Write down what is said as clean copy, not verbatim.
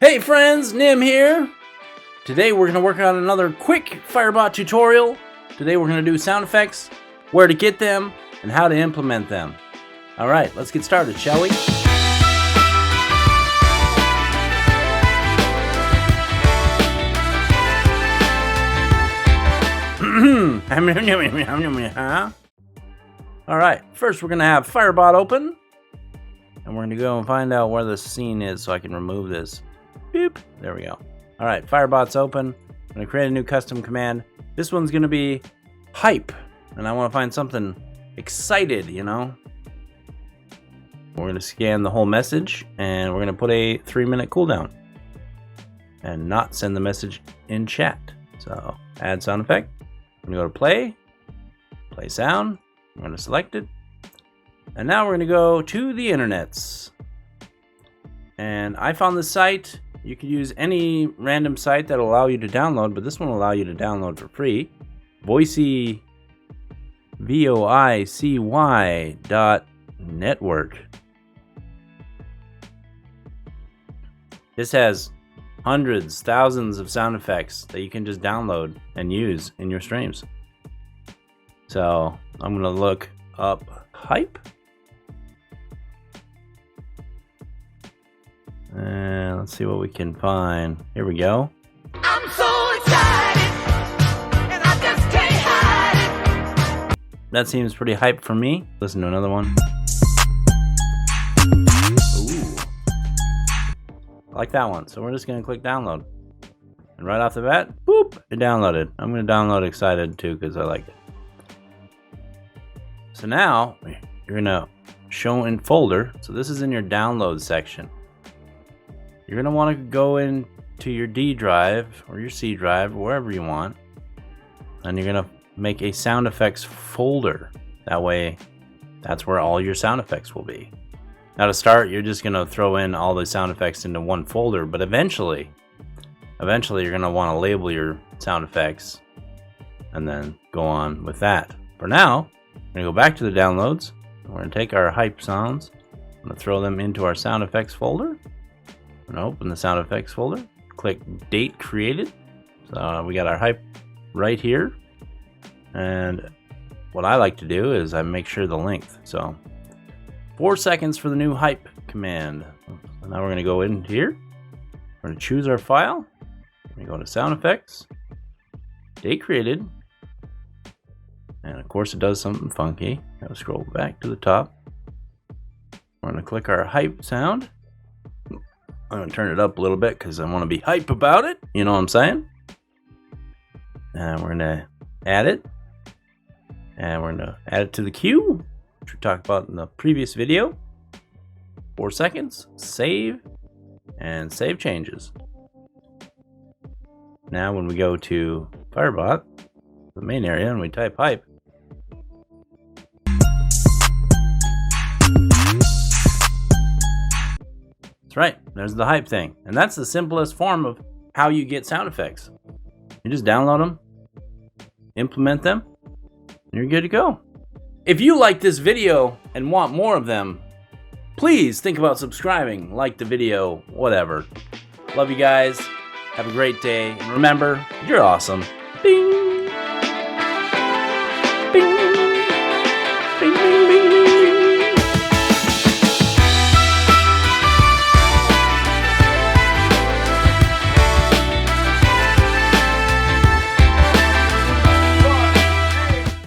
Hey friends, Nim here. Today we're going to work on another quick Firebot tutorial. Today we're going to do sound effects, where to get them, and how to implement them. Alright, let's get started, shall we? Alright, first we're going to have Firebot open. And we're going to go and find out where the scene is so I can remove this. Boop. There we go. Alright, Firebot's open. I'm going to create a new custom command. This one's going to be hype. And I want to find something excited, you know. We're going to scan the whole message. And we're going to put a 3-minute cooldown. And not send the message in chat. So, add sound effect. I'm going to go to play. Play sound. I'm going to select it. And now we're going to go to the internets. And I found this site. You could use any random site that'll allow you to download, but this one will allow you to download for free. Voicy, voicy.network. This has hundreds, thousands of sound effects that you can just download and use in your streams. So I'm going to look up hype. And let's see what we can find. Here we go. I'm so excited, and I just can't hide it. That seems pretty hype for me. Listen to another one. Ooh. I like that one. So we're just going to click download. And right off the bat, boop, it downloaded. I'm going to download excited too because I like it. So now you're going to show in folder. So this is in your download section. You're going to want to go into your D drive or your C drive, wherever you want. And you're going to make a sound effects folder. That way, that's where all your sound effects will be. Now to start, you're just going to throw in all the sound effects into one folder. But eventually you're going to want to label your sound effects and then go on with that. For now, we're going to go back to the downloads. We're going to take our hype sounds. I'm going to throw them into our sound effects folder. I'm going to open the sound effects folder. Click date created. So we got our hype right here. And what I like to do is I make sure the length. So 4 seconds for the new hype command. So now we're going to go in here. We're going to choose our file. We're going to go to sound effects. Date created. And of course it does something funky. I'll scroll back to the top. We're going to click our hype sound. I'm going to turn it up a little bit because I want to be hype about it. You know what I'm saying? And we're going to add it. And we're going to add it to the queue, which we talked about in the previous video. 4 seconds. Save. And save changes. Now when we go to Firebot, the main area, and we type hype. That's right, there's the hype thing. And that's the simplest form of how you get sound effects. You just download them, implement them, and you're good to go. If you like this video and want more of them, please think about subscribing, like the video, whatever. Love you guys. Have a great day. And remember, you're awesome. Bing! Bing!